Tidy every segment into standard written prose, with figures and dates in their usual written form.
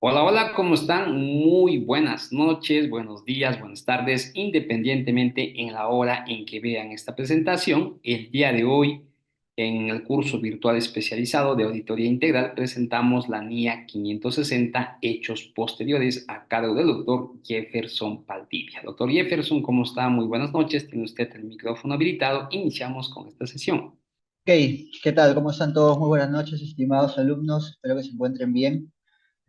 Hola, hola, ¿cómo están? Muy buenas noches, buenos días, buenas tardes, independientemente en la hora en que vean esta presentación. El día de hoy, en el curso virtual especializado de Auditoría Integral, presentamos la NIA 560, Hechos Posteriores, a cargo del doctor Jefferson Valdivia. Doctor Jefferson, ¿cómo está? Muy buenas noches, tiene usted el micrófono habilitado. Iniciamos con esta sesión. Ok, ¿qué tal? ¿Cómo están todos? Muy buenas noches, estimados alumnos. Espero que se encuentren bien.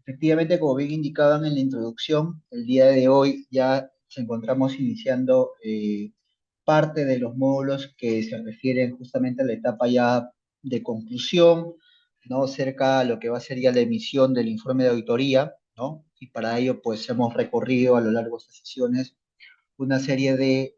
Efectivamente, como bien indicaban en la introducción, el día de hoy ya nos encontramos iniciando parte de los módulos que se refieren justamente a la etapa ya de conclusión, ¿no? Cerca a lo que va a ser ya la emisión del informe de auditoría, ¿no? Y para ello, pues hemos recorrido a lo largo de estas sesiones una serie de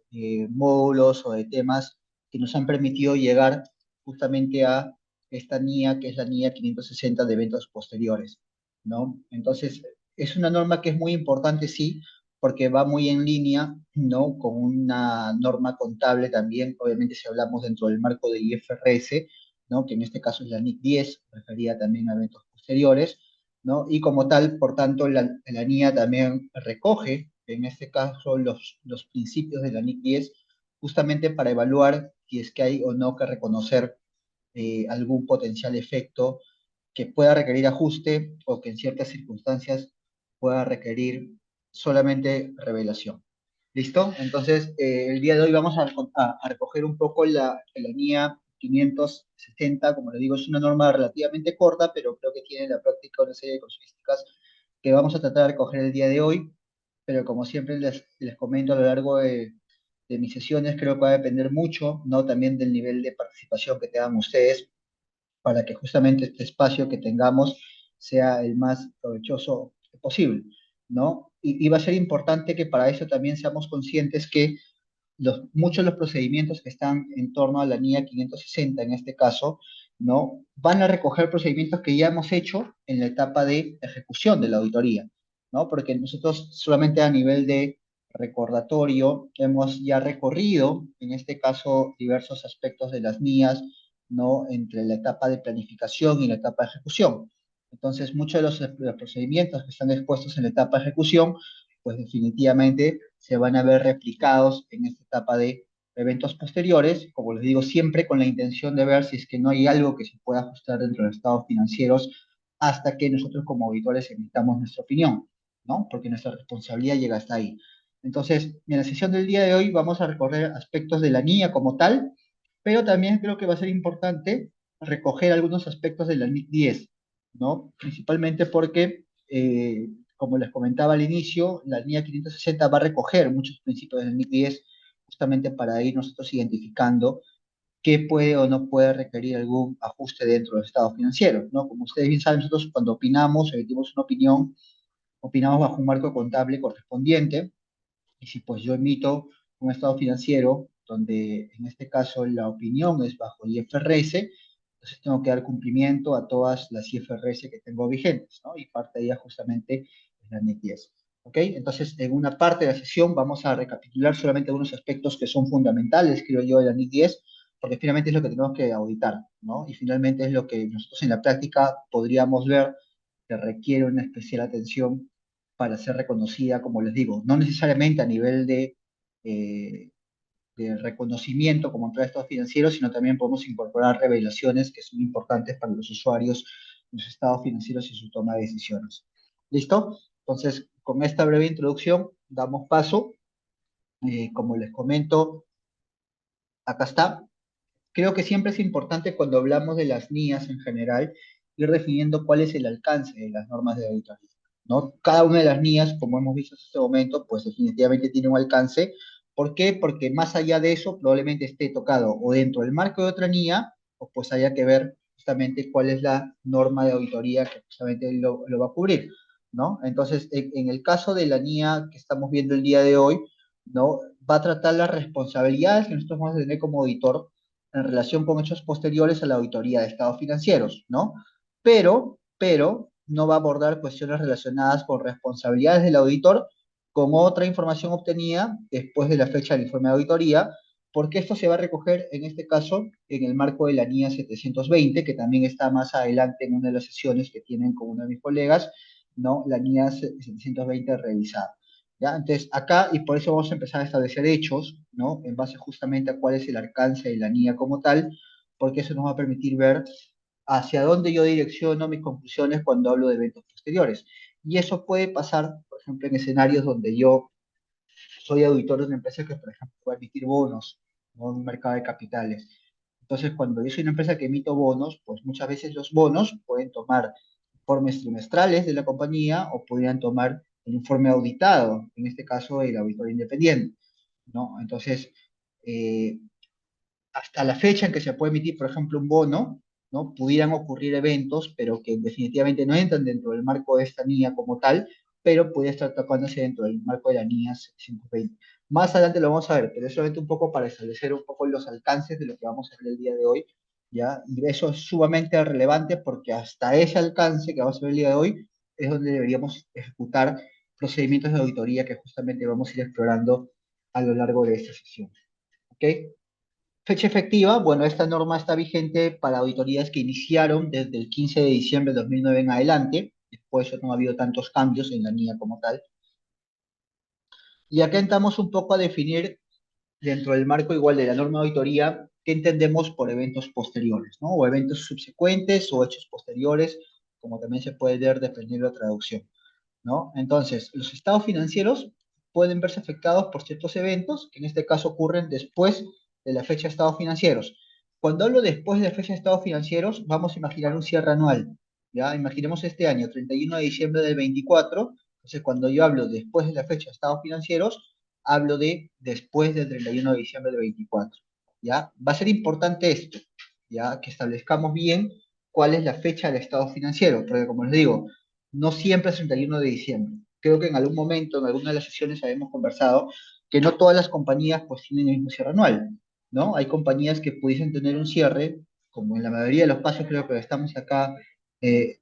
módulos o de temas que nos han permitido llegar justamente a esta NIA, que es la NIA 560 de eventos posteriores, ¿no? Entonces, es una norma que es muy importante, sí, porque va muy en línea, ¿no? Con una norma contable también, obviamente si hablamos dentro del marco de IFRS, ¿no? Que en este caso es la NIC 10, referida también a eventos posteriores, ¿no? Y como tal, por tanto, la NIA también recoge, en este caso, los principios de la NIC 10, justamente para evaluar si es que hay o no que reconocer algún potencial efecto que pueda requerir ajuste o que en ciertas circunstancias pueda requerir solamente revelación. ¿Listo? Entonces, el día de hoy vamos a recoger un poco la NIA 560, como le digo, es una norma relativamente corta, pero creo que tiene en la práctica una serie de casuísticas que vamos a tratar de recoger el día de hoy, pero como siempre les comento a lo largo de mis sesiones, creo que va a depender mucho, ¿no? También del nivel de participación que tengan ustedes para que justamente este espacio que tengamos sea el más provechoso posible, ¿no? Y va a ser importante que para eso también seamos conscientes que muchos de los procedimientos que están en torno a la NIA 560 en este caso, ¿no? Van a recoger procedimientos que ya hemos hecho en la etapa de ejecución de la auditoría, ¿no? Porque nosotros solamente a nivel de recordatorio hemos ya recorrido, en este caso, diversos aspectos de las NIAs, ¿no? Entre la etapa de planificación y la etapa de ejecución. Entonces, muchos de los procedimientos que están expuestos en la etapa de ejecución pues definitivamente se van a ver replicados en esta etapa de eventos posteriores, como les digo, siempre con la intención de ver si es que no hay algo que se pueda ajustar dentro de los estados financieros hasta que nosotros como auditores emitamos nuestra opinión, ¿no? Porque nuestra responsabilidad llega hasta ahí. Entonces, en la sesión del día de hoy vamos a recorrer aspectos de la NIA como tal, pero también creo que va a ser importante recoger algunos aspectos de la NIC 10, ¿no? Principalmente porque como les comentaba al inicio, la línea 560 va a recoger muchos principios del MIC 10 justamente para ir nosotros identificando qué puede o no puede requerir algún ajuste dentro del estado financiero, ¿no? Como ustedes bien saben, nosotros cuando opinamos, emitimos una opinión, opinamos bajo un marco contable correspondiente, y si pues yo emito un estado financiero donde en este caso la opinión es bajo IFRS, entonces tengo que dar cumplimiento a todas las IFRS que tengo vigentes, ¿no? Y parte de ellas justamente es la NIC 10. ¿Ok? Entonces, en una parte de la sesión vamos a recapitular solamente algunos aspectos que son fundamentales, creo yo, de la NIC 10, porque finalmente es lo que tenemos que auditar, ¿no? Y finalmente es lo que nosotros en la práctica podríamos ver que requiere una especial atención para ser reconocida, como les digo, no necesariamente a nivel eh, de reconocimiento como empresa de estados financieros, sino también podemos incorporar revelaciones que son importantes para los usuarios, los estados financieros y su toma de decisiones. ¿Listo? Entonces, con esta breve introducción, damos paso. Como les comento, acá está. Creo que siempre es importante cuando hablamos de las NIAs en general, ir definiendo cuál es el alcance de las normas de auditoría, ¿no? Cada una de las NIAs, como hemos visto hasta este momento, pues definitivamente tiene un alcance. ¿Por qué? Porque más allá de eso, probablemente esté tocado o dentro del marco de otra NIA, o pues haya que ver justamente cuál es la norma de auditoría que justamente lo va a cubrir, ¿no? Entonces, en el caso de la NIA que estamos viendo el día de hoy, ¿no? Va a tratar las responsabilidades que nosotros vamos a tener como auditor en relación con hechos posteriores a la auditoría de estados financieros, ¿no? Pero no va a abordar cuestiones relacionadas con responsabilidades del auditor con otra información obtenida después de la fecha del informe de auditoría, porque esto se va a recoger en este caso en el marco de la NIA 720, que también está más adelante en una de las sesiones que tienen con uno de mis colegas, ¿no? La NIA 720 revisada. ¿Ya? Entonces, acá, y por eso vamos a empezar a establecer hechos, ¿no? En base justamente a cuál es el alcance de la NIA como tal, porque eso nos va a permitir ver hacia dónde yo direcciono mis conclusiones cuando hablo de eventos posteriores. Y eso puede pasar, por ejemplo, en escenarios donde yo soy auditor de una empresa que, por ejemplo, va a emitir bonos, ¿no? En un mercado de capitales. Entonces, cuando yo soy una empresa que emito bonos, pues muchas veces los bonos pueden tomar informes trimestrales de la compañía o podrían tomar el informe auditado, en este caso el auditor independiente, ¿no? Entonces, eh, hasta la fecha en que se puede emitir, por ejemplo, un bono, ¿no? Pudieran ocurrir eventos, pero que definitivamente no entran dentro del marco de esta NIA como tal, pero puede estar tocándose dentro del marco de la NIA 120. Más adelante lo vamos a ver, pero es solamente un poco para establecer un poco los alcances de lo que vamos a ver el día de hoy, ¿ya? Y eso es sumamente relevante porque hasta ese alcance que vamos a ver el día de hoy es donde deberíamos ejecutar procedimientos de auditoría que justamente vamos a ir explorando a lo largo de esta sesión. ¿Ok? Fecha efectiva, bueno, esta norma está vigente para auditorías que iniciaron desde el 15 de diciembre de 2009 en adelante. Después no ha habido tantos cambios en la NIA como tal. Y acá entramos un poco a definir dentro del marco igual de la norma de auditoría qué entendemos por eventos posteriores, ¿no? O eventos subsecuentes o hechos posteriores, como también se puede ver dependiendo de la traducción, ¿no? Entonces, los estados financieros pueden verse afectados por ciertos eventos, que en este caso ocurren después de la fecha de estados financieros. Cuando hablo después de la fecha de estados financieros, vamos a imaginar un cierre anual, ¿ya? Imaginemos este año, 31 de diciembre del 24. Entonces cuando yo hablo después de la fecha de estados financieros, hablo de después del 31 de diciembre del 24, ¿ya? Va a ser importante esto, ¿ya? Que establezcamos bien cuál es la fecha del estado financiero, porque como les digo, no siempre es 31 de diciembre. Creo que en algún momento, en alguna de las sesiones habíamos conversado que no todas las compañías pues tienen el mismo cierre anual, ¿no? Hay compañías que pudiesen tener un cierre, como en la mayoría de los casos creo que estamos acá eh,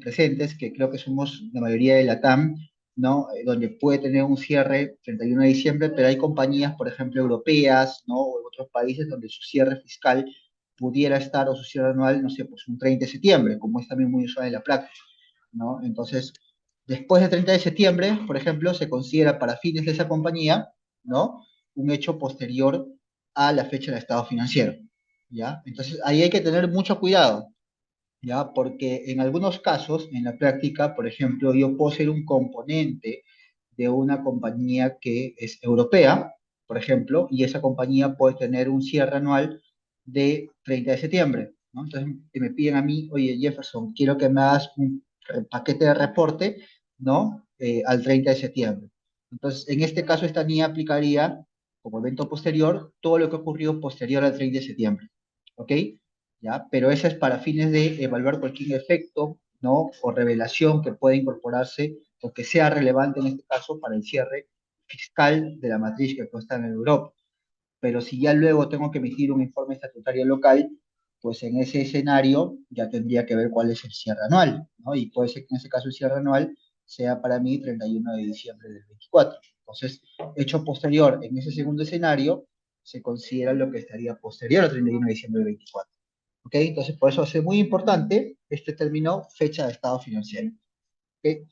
presentes, que creo que somos la mayoría de la TAM, ¿no? Donde puede tener un cierre 31 de diciembre, pero hay compañías, por ejemplo, europeas, ¿no? O en otros países donde su cierre fiscal pudiera estar, o su cierre anual, no sé, pues un 30 de septiembre, como es también muy usual en la práctica, ¿no? Entonces, después del 30 de septiembre, por ejemplo, se considera para fines de esa compañía, ¿no? Un hecho posterior a la fecha del estado financiero, ¿ya? Entonces, ahí hay que tener mucho cuidado, ¿ya? Porque en algunos casos, en la práctica, por ejemplo, yo puedo ser un componente de una compañía que es europea, por ejemplo, y esa compañía puede tener un cierre anual de 30 de septiembre, ¿no? Entonces, me piden a mí, oye, Jefferson, quiero que me hagas un paquete de reporte, ¿no? Al 30 de septiembre. Entonces, en este caso, esta NIA aplicaría como evento posterior todo lo que ocurrió posterior al 30 de septiembre, ¿ok? ¿Ya? Pero eso es para fines de evaluar cualquier efecto, ¿no? O revelación que pueda incorporarse o que sea relevante en este caso para el cierre fiscal de la matriz que está en Europa. Pero si ya luego tengo que emitir un informe estatutario local, pues en ese escenario ya tendría que ver cuál es el cierre anual, ¿no? Y puede ser que en ese caso el cierre anual sea para mí 31 de diciembre del 24. Entonces, hecho posterior en ese segundo escenario, se considera lo que estaría posterior al 31 de diciembre del 24. ¿Ok? Entonces, por eso es muy importante este término fecha de estado financiero. ¿Ok?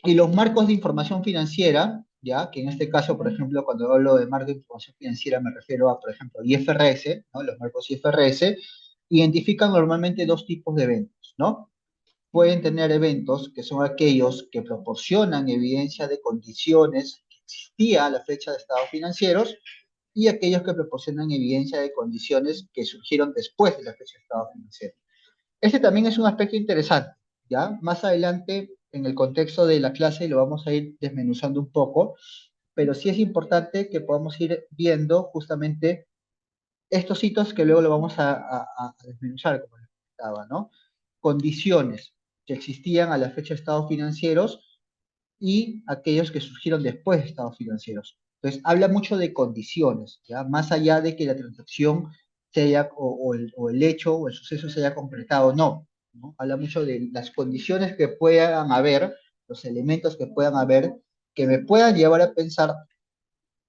Y los marcos de información financiera, ya, que en este caso, por ejemplo, cuando hablo de marco de información financiera me refiero a, por ejemplo, IFRS, ¿no? Los marcos IFRS, identifican normalmente dos tipos de eventos, ¿no? Pueden tener eventos que son aquellos que proporcionan evidencia de condiciones que existía a la fecha de estados financieros y aquellos que proporcionan evidencia de condiciones que surgieron después de la fecha de estado financiero. Este también es un aspecto interesante, ¿ya? Más adelante, en el contexto de la clase, lo vamos a ir desmenuzando un poco, pero sí es importante que podamos ir viendo justamente estos hitos que luego lo vamos a desmenuzar, como les comentaba, ¿no? Condiciones que existían a la fecha de estados financieros y aquellos que surgieron después de estados financieros. Entonces, habla mucho de condiciones, ¿ya? Más allá de que la transacción se haya, o el hecho o el suceso se haya concretado, no, ¿no? Habla mucho de las condiciones que puedan haber, los elementos que puedan haber, que me puedan llevar a pensar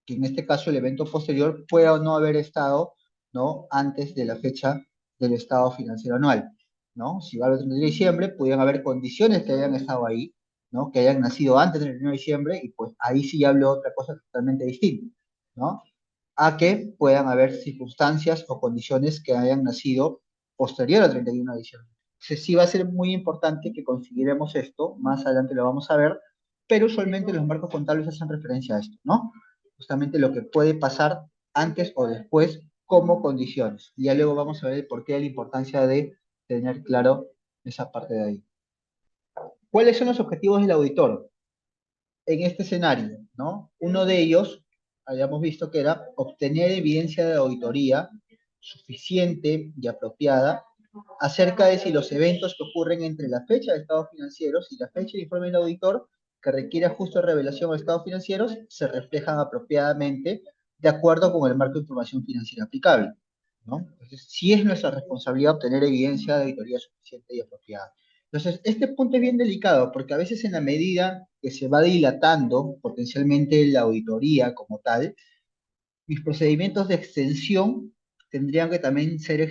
que en este caso el evento posterior pueda o no haber estado, ¿no? Antes de la fecha del estado financiero anual. ¿no? Si va al 31 de diciembre, pudieran haber condiciones que hayan estado ahí, ¿no? Que hayan nacido antes del 31 de diciembre, y pues ahí sí hablo otra cosa totalmente distinta, ¿no? A que puedan haber circunstancias o condiciones que hayan nacido posterior al 31 de diciembre. Entonces sí va a ser muy importante que consideremos esto, más adelante lo vamos a ver, pero usualmente los marcos contables hacen referencia a esto, ¿no? Justamente lo que puede pasar antes o después como condiciones. Y ya luego vamos a ver por qué la importancia de tener claro esa parte de ahí. ¿Cuáles son los objetivos del auditor en este escenario, ¿no? Uno de ellos, habíamos visto que era obtener evidencia de auditoría suficiente y apropiada acerca de si los eventos que ocurren entre la fecha de estados financieros y la fecha de informe del auditor que requiere justo revelación de estados financieros se reflejan apropiadamente de acuerdo con el marco de información financiera aplicable, ¿no? Entonces, sí es nuestra responsabilidad obtener evidencia de auditoría suficiente y apropiada. Entonces, este punto es bien delicado porque a veces en la medida que se va dilatando potencialmente la auditoría como tal, mis procedimientos de extensión tendrían que también ser,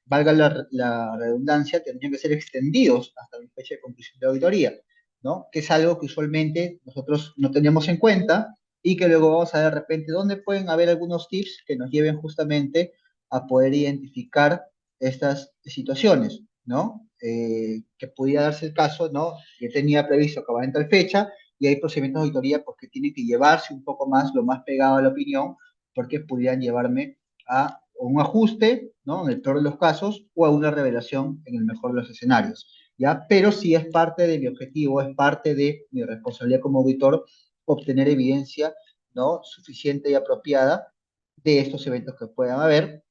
valga la redundancia, tendrían que ser extendidos hasta mi fecha de conclusión de auditoría, ¿no? Que es algo que usualmente nosotros no tenemos en cuenta y que luego vamos a ver de repente dónde pueden haber algunos tips que nos lleven justamente a poder identificar estas situaciones, ¿no? Que pudiera darse el caso, ¿no? Que tenía previsto acabar en tal fecha y hay procedimientos de auditoría pues, que tienen que llevarse un poco más, lo más pegado a la opinión, porque pudieran llevarme a un ajuste, ¿no? En el peor de los casos, o a una revelación en el mejor de los escenarios, ¿ya? Pero sí es parte de mi objetivo, es parte de mi responsabilidad como auditor obtener evidencia, ¿no? Suficiente y apropiada de estos eventos que puedan haber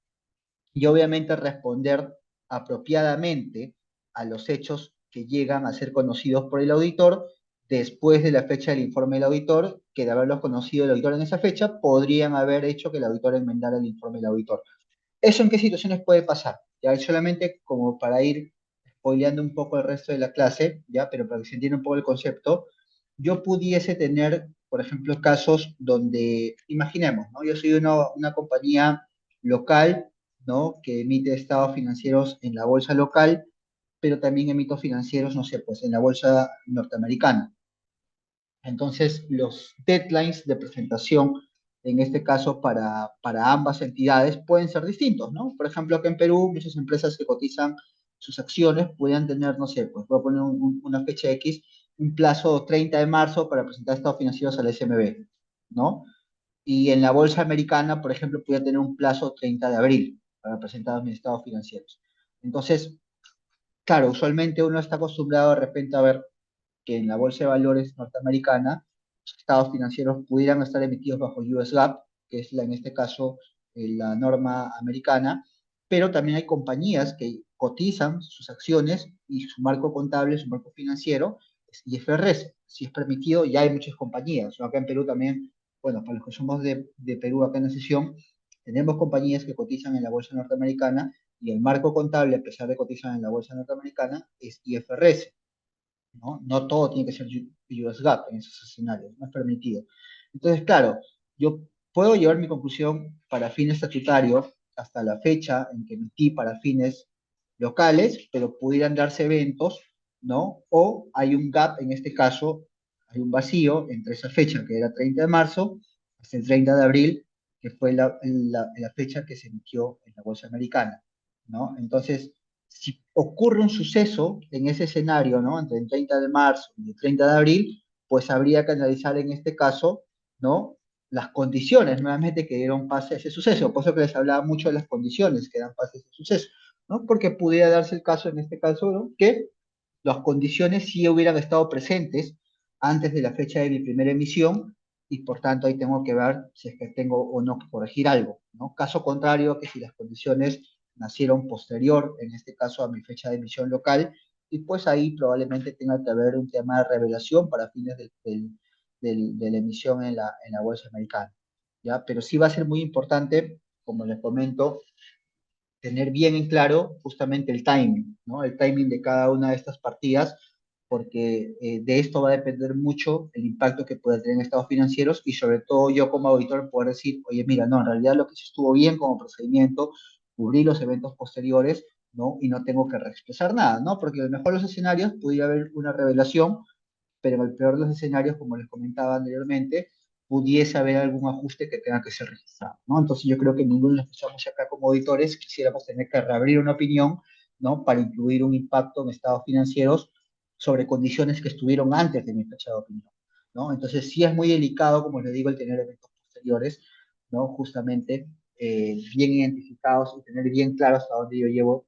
y obviamente responder apropiadamente a los hechos que llegan a ser conocidos por el auditor después de la fecha del informe del auditor, que de haberlos conocido el auditor en esa fecha, podrían haber hecho que el auditor enmendara el informe del auditor. ¿Eso en qué situaciones puede pasar? Ya solamente como para ir spoileando un poco el resto de la clase, ya, pero para que se entienda un poco el concepto, yo pudiese tener, por ejemplo, casos donde, imaginemos, ¿no? Yo soy una compañía local, ¿no? Que emite estados financieros en la bolsa local, pero también emito financieros, no sé, pues en la bolsa norteamericana. Entonces, los deadlines de presentación, en este caso para ambas entidades, pueden ser distintos, ¿no? Por ejemplo, aquí en Perú, muchas empresas que cotizan sus acciones pueden tener, no sé, pues voy a poner una fecha X, un plazo 30 de marzo para presentar estados financieros al SMB, ¿no? Y en la bolsa americana, por ejemplo, puede tener un plazo 30 de abril para presentar mis estados financieros. Entonces, claro, usualmente uno está acostumbrado de repente a ver que en la bolsa de valores norteamericana los estados financieros pudieran estar emitidos bajo US GAAP, que es en este caso la norma americana, pero también hay compañías que cotizan sus acciones y su marco contable, su marco financiero es IFRS. Si es permitido, ya hay muchas compañías. Acá en Perú también, bueno, para los que somos de Perú acá en la sesión, tenemos compañías que cotizan en la bolsa norteamericana y el marco contable, a pesar de cotizar en la bolsa norteamericana, es IFRS. ¿no? No todo tiene que ser US GAAP en esos escenarios, no es permitido. Entonces, claro, yo puedo llevar mi conclusión para fines estatutarios hasta la fecha en que emití para fines locales, pero pudieran darse eventos, ¿no? O hay un gap, en este caso, hay un vacío entre esa fecha, que era 30 de marzo, hasta el 30 de abril, que fue la fecha que se emitió en la bolsa americana, ¿no? Entonces, si ocurre un suceso en ese escenario, ¿no? Entre el 30 de marzo y el 30 de abril, pues habría que analizar en este caso, ¿no? Las condiciones nuevamente que dieron pase a ese suceso. Por eso que les hablaba mucho de las condiciones que dan pase a ese suceso, ¿no? Porque pudiera darse el caso, en este caso, ¿no? Que las condiciones sí hubieran estado presentes antes de la fecha de mi primera emisión y por tanto ahí tengo que ver si es que tengo o no que corregir algo, ¿no? Caso contrario, que si las condiciones nacieron posterior, en este caso a mi fecha de emisión local, y pues ahí probablemente tenga que haber un tema de revelación para fines de la emisión en la bolsa americana, ¿ya? Pero sí va a ser muy importante, como les comento, tener bien en claro justamente el timing, ¿no? El timing de cada una de estas partidas, porque de esto va a depender mucho el impacto que pueda tener en estados financieros y sobre todo yo como auditor poder decir, oye, mira, no, en realidad lo que sí estuvo bien como procedimiento, cubrir los eventos posteriores, ¿no? Y no tengo que reexpresar nada, ¿no? Porque a lo mejor los escenarios podría haber una revelación, pero en el peor de los escenarios, como les comentaba anteriormente, pudiese haber algún ajuste que tenga que ser registrado, ¿no? Entonces yo creo que ninguno de los que estamos acá como auditores quisiéramos tener que reabrir una opinión, ¿no? Para incluir un impacto en estados financieros sobre condiciones que estuvieron antes de mi fecha de opinión, ¿no? Entonces sí es muy delicado, como les digo, el tener eventos posteriores, ¿no? Justamente bien identificados y tener bien claro hasta dónde yo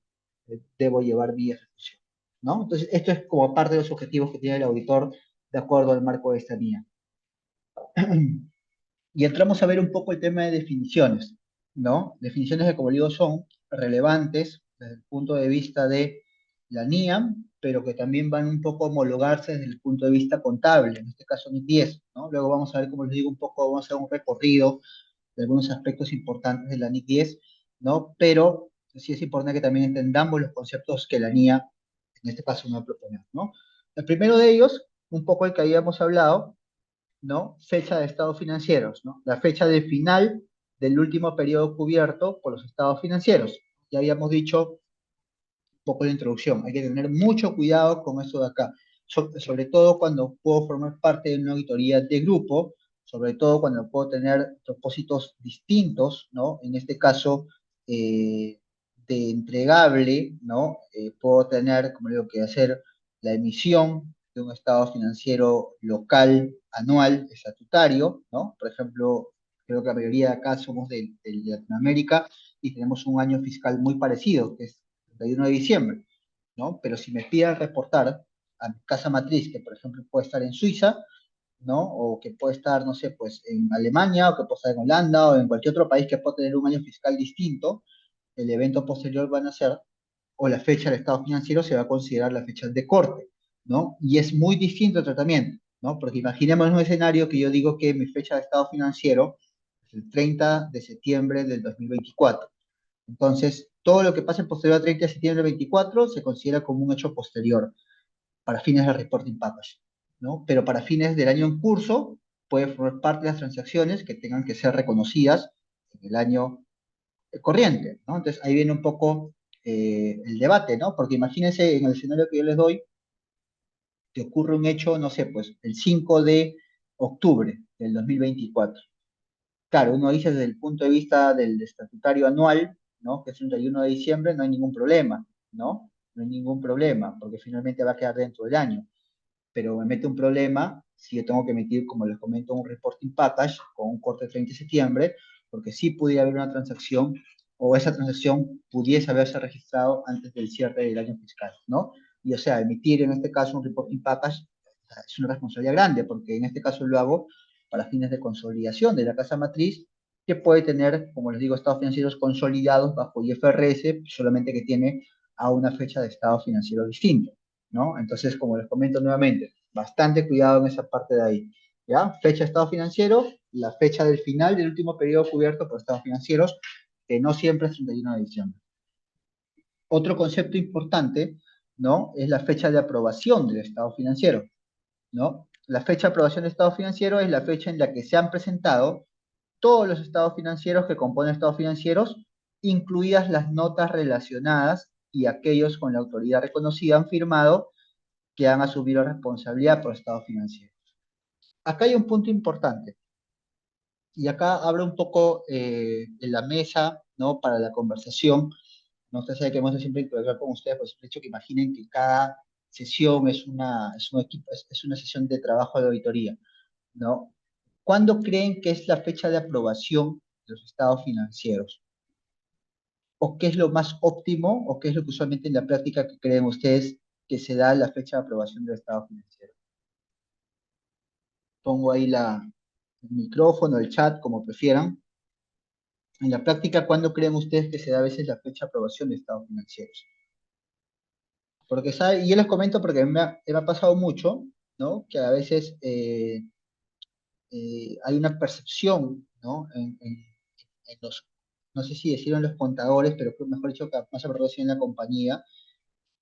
debo llevar mi ejecución, ¿no? Entonces esto es como parte de los objetivos que tiene el auditor de acuerdo al marco de esta mía. Y entramos a ver un poco el tema de definiciones, ¿no? Definiciones que, como digo, son relevantes desde el punto de vista de la NIAM, pero que también van un poco a homologarse desde el punto de vista contable, en este caso NIC 10, ¿no? Luego vamos a ver, como les digo, un poco, vamos a hacer un recorrido de algunos aspectos importantes de la NIC 10, ¿no? Pero sí es importante que también entendamos los conceptos que la NIA, en este caso, me va a proponer, ¿no? El primero de ellos, un poco el que habíamos hablado, ¿no? Fecha de estados financieros, ¿no? La fecha de final del último periodo cubierto por los estados financieros. Ya habíamos dicho un poco en la introducción, hay que tener mucho cuidado con eso de acá, sobre todo cuando puedo formar parte de una auditoría de grupo, sobre todo cuando puedo tener propósitos distintos, ¿no? En este caso, de entregable, ¿no? Puedo tener, como digo, que hacer la emisión de un estado financiero local anual estatutario, ¿no? Por ejemplo, creo que la mayoría de acá somos de Latinoamérica y tenemos un año fiscal muy parecido, que es 31 de diciembre, ¿no? Pero si me piden reportar a mi casa matriz, que por ejemplo puede estar en Suiza, ¿no? O que puede estar, no sé, pues en Alemania, o que puede estar en Holanda, o en cualquier otro país que pueda tener un año fiscal distinto, el evento posterior van a ser, o la fecha del estado financiero se va a considerar la fecha de corte, ¿no? Y es muy distinto el tratamiento, ¿no? Porque imaginemos un escenario que yo digo que mi fecha de estado financiero es el 30 de septiembre del 2024. Entonces, todo lo que pase posterior al 30 de septiembre del 24 se considera como un hecho posterior para fines del reporting package, ¿no? Pero para fines del año en curso puede formar parte de las transacciones que tengan que ser reconocidas en el año corriente, ¿no? Entonces ahí viene un poco el debate, ¿no? Porque imagínense en el escenario que yo les doy, que ocurre un hecho, no sé, pues el 5 de octubre del 2024. Claro, uno dice desde el punto de vista del estatutario anual, ¿no? Que es el 31 de diciembre, no hay ningún problema, ¿no? No hay ningún problema, porque finalmente va a quedar dentro del año. Pero me mete un problema si yo tengo que emitir, como les comento, un reporting package con un corte de 30 de septiembre, porque sí pudiera haber una transacción o esa transacción pudiese haberse registrado antes del cierre del año fiscal, ¿no? Y o sea, emitir en este caso un reporting package es una responsabilidad grande, porque en este caso lo hago para fines de consolidación de la casa matriz, que puede tener, como les digo, estados financieros consolidados bajo IFRS, solamente que tiene a una fecha de estado financiero distinto, ¿no? Entonces, como les comento nuevamente, bastante cuidado en esa parte de ahí, ¿ya? Fecha de estado financiero, la fecha del final del último periodo cubierto por estados financieros, que no siempre es 31 de diciembre. Otro concepto importante, ¿no? Es la fecha de aprobación del estado financiero, ¿no? La fecha de aprobación del estado financiero es la fecha en la que se han presentado todos los estados financieros que componen estados financieros, incluidas las notas relacionadas y aquellos con la autoridad reconocida han firmado que han asumido responsabilidad por estados financieros. Acá hay un punto importante, y acá hablo un poco en la mesa, ¿no? Para la conversación. No sé si que hemos siempre interactuar con ustedes, pues el hecho que imaginen que cada sesión es un equipo, es una sesión de trabajo de auditoría, ¿no? ¿Cuándo creen que es la fecha de aprobación de los estados financieros? ¿O qué es lo más óptimo o qué es lo que usualmente en la práctica que creen ustedes que se da la fecha de aprobación del estado financiero? Pongo ahí el micrófono, el chat, como prefieran. En la práctica, ¿cuándo creen ustedes que se da a veces la fecha de aprobación de estados financieros? Porque, ¿sabe? Y yo les comento porque me ha pasado mucho, ¿no? Que a veces hay una percepción, ¿no? En los, no sé si decirlo en los contadores, pero mejor dicho, que más sobre todo en la compañía,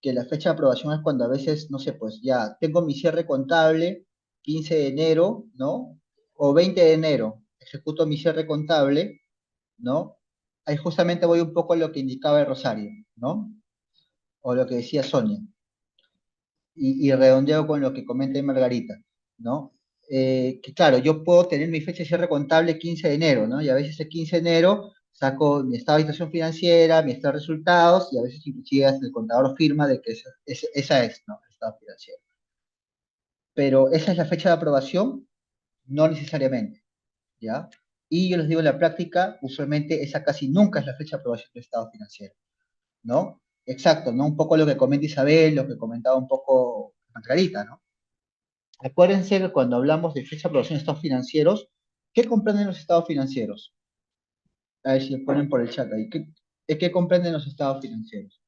que la fecha de aprobación es cuando a veces, no sé, pues ya tengo mi cierre contable 15 de enero, ¿no? O 20 de enero, ejecuto mi cierre contable, ¿no? Ahí justamente voy un poco a lo que indicaba el Rosario, ¿no? o lo que decía Sonia, y redondeo con lo que comenta Margarita, ¿no? Que claro, yo puedo tener mi fecha de cierre contable 15 de enero, ¿no? Y a veces el 15 de enero saco mi estado de situación financiera, mi estado de resultados, y a veces inclusive hasta el contador firma de que esa es, ¿no? El estado financiero. Pero esa es la fecha de aprobación, no necesariamente, ¿ya? Y yo les digo en la práctica, usualmente esa casi nunca es la fecha de aprobación del estado financiero, ¿no? Exacto, ¿no? Un poco lo que comenta Isabel, lo que comentaba un poco Margarita, ¿no? Acuérdense que cuando hablamos de fecha de aprobación de estados financieros, ¿qué comprenden los estados financieros? A ver si lo ponen por el chat ahí. ¿Qué comprenden los estados financieros?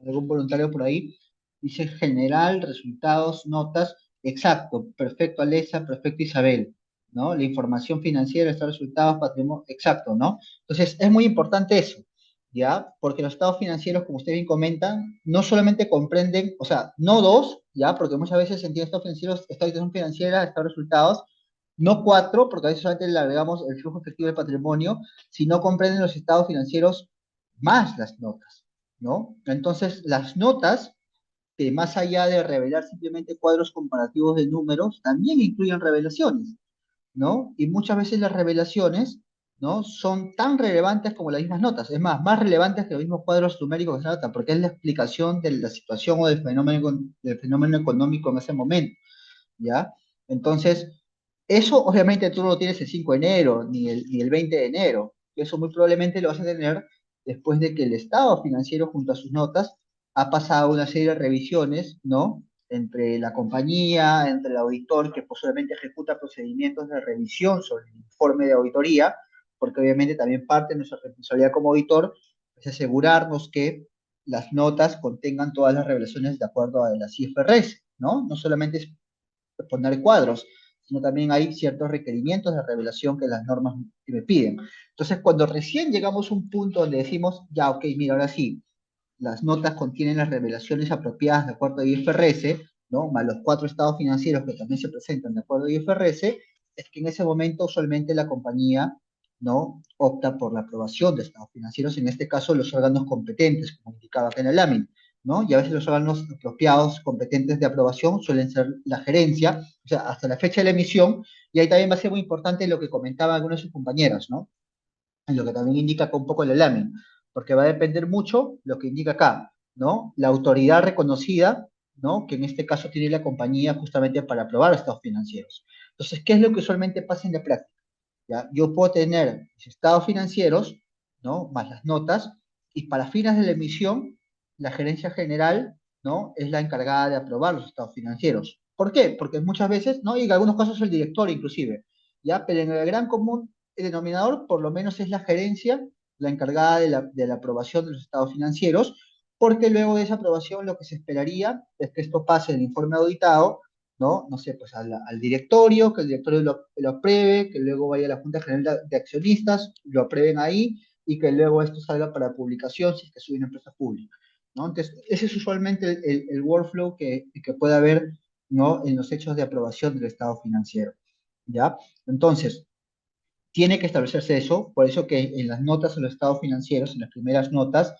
¿Algún voluntario por ahí? Dice general, resultados, notas. Exacto, perfecto Alesa, perfecto Isabel, ¿no? La información financiera, estos resultados, patrimonio, exacto, ¿no? Entonces, es muy importante eso, ¿ya? Porque los estados financieros, como ustedes bien comentan, no solamente comprenden, o sea, no dos, ¿ya? Porque muchas veces se entiende estados financieros, estado financiera, estados de resultados, no cuatro, porque a veces solamente le agregamos el flujo efectivo del patrimonio, sino comprenden los estados financieros más las notas, ¿no? Entonces, las notas, que más allá de revelar simplemente cuadros comparativos de números, también incluyen revelaciones, ¿no? Y muchas veces las revelaciones, ¿no? Son tan relevantes como las mismas notas, es más relevantes que los mismos cuadros numéricos que se anotan, porque es la explicación de la situación o del fenómeno económico en ese momento, ¿ya? Entonces, eso obviamente tú no lo tienes el 5 de enero, ni el 20 de enero. Eso muy probablemente lo vas a tener después de que el estado financiero junto a sus notas ha pasado una serie de revisiones, ¿no? Entre la compañía, entre el auditor que posiblemente ejecuta procedimientos de revisión sobre el informe de auditoría, porque obviamente también parte de nuestra responsabilidad como auditor es asegurarnos que las notas contengan todas las revelaciones de acuerdo a las IFRS, ¿no? No solamente es poner cuadros, sino también hay ciertos requerimientos de revelación que las normas me piden. Entonces, cuando recién llegamos a un punto donde decimos, ya, ok, mira, ahora sí, las notas contienen las revelaciones apropiadas de acuerdo a IFRS, ¿no? Más los cuatro estados financieros que también se presentan de acuerdo a IFRS, es que en ese momento usualmente la compañía, ¿no? Opta por la aprobación de estados financieros, en este caso los órganos competentes, como indicaba acá en el lámina, ¿no? Y a veces los órganos apropiados, competentes de aprobación, suelen ser la gerencia, o sea, hasta la fecha de la emisión, y ahí también va a ser muy importante lo que comentaban algunos de sus compañeros, ¿no? En lo que también indica acá un poco la lámina, porque va a depender mucho lo que indica acá, ¿no? La autoridad reconocida, ¿no? Que en este caso tiene la compañía justamente para aprobar estados financieros. Entonces, ¿qué es lo que usualmente pasa en la práctica? ¿Ya? Yo puedo tener mis estados financieros, ¿no? Más las notas, y para fines de la emisión, la gerencia general, ¿no? Es la encargada de aprobar los estados financieros. ¿Por qué? Porque muchas veces, ¿no? Y en algunos casos el director inclusive, ¿ya? Pero en el gran común, el denominador por lo menos es la gerencia la encargada de la aprobación de los estados financieros, porque luego de esa aprobación lo que se esperaría es que esto pase el informe auditado, ¿no? No sé, pues al directorio, que el directorio lo apruebe, que luego vaya a la Junta General de Accionistas, lo aprueben ahí y que luego esto salga para publicación si es que sube una empresa pública, ¿no? Entonces, ese es usualmente el workflow que puede haber, ¿no? En los hechos de aprobación del estado financiero, ¿ya? Entonces, tiene que establecerse eso, por eso que en las notas de los estados financieros, en las primeras notas,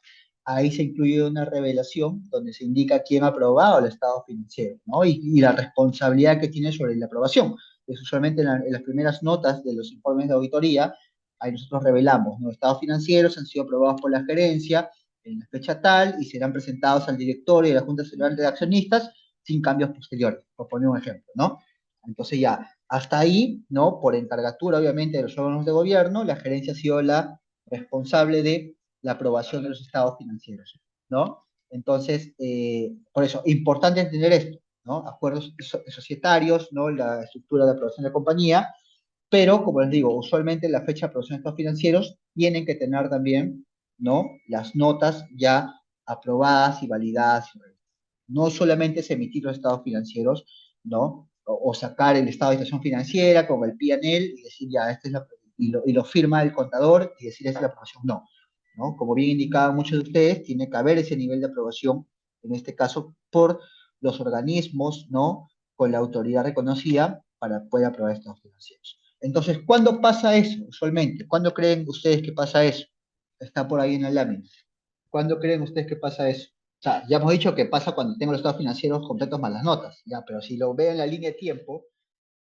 ahí se incluye una revelación donde se indica quién ha aprobado el estado financiero, ¿no? Y la responsabilidad que tiene sobre la aprobación. Es usualmente en las primeras notas de los informes de auditoría, ahí nosotros revelamos, ¿no? Los estados financieros han sido aprobados por la gerencia en la fecha tal y serán presentados al directorio y a la Junta General de Accionistas sin cambios posteriores, por poner un ejemplo, ¿no? Entonces ya, hasta ahí, ¿no? Por encargatura, obviamente, de los órganos de gobierno, la gerencia ha sido la responsable de la aprobación de los estados financieros, ¿no? Entonces, por eso, importante entender esto, ¿no? Acuerdos societarios, ¿no? La estructura de aprobación de la compañía, pero, como les digo, usualmente la fecha de aprobación de estados financieros tienen que tener también, ¿no? Las notas ya aprobadas y validadas. No solamente es emitir los estados financieros, ¿no? O sacar el estado de situación financiera con el P&L y decir, ya, y lo firma el contador y decir, esta es la aprobación. No, ¿no? Como bien indicaban muchos de ustedes, tiene que haber ese nivel de aprobación, en este caso, por los organismos, ¿no? Con la autoridad reconocida para poder aprobar estados financieros. Entonces, ¿cuándo pasa eso? Usualmente, ¿cuándo creen ustedes que pasa eso? Está por ahí en la lámina. ¿Cuándo creen ustedes que pasa eso? O sea, ya hemos dicho que pasa cuando tengo los estados financieros completos más las notas, ya, pero si lo veo en la línea de tiempo,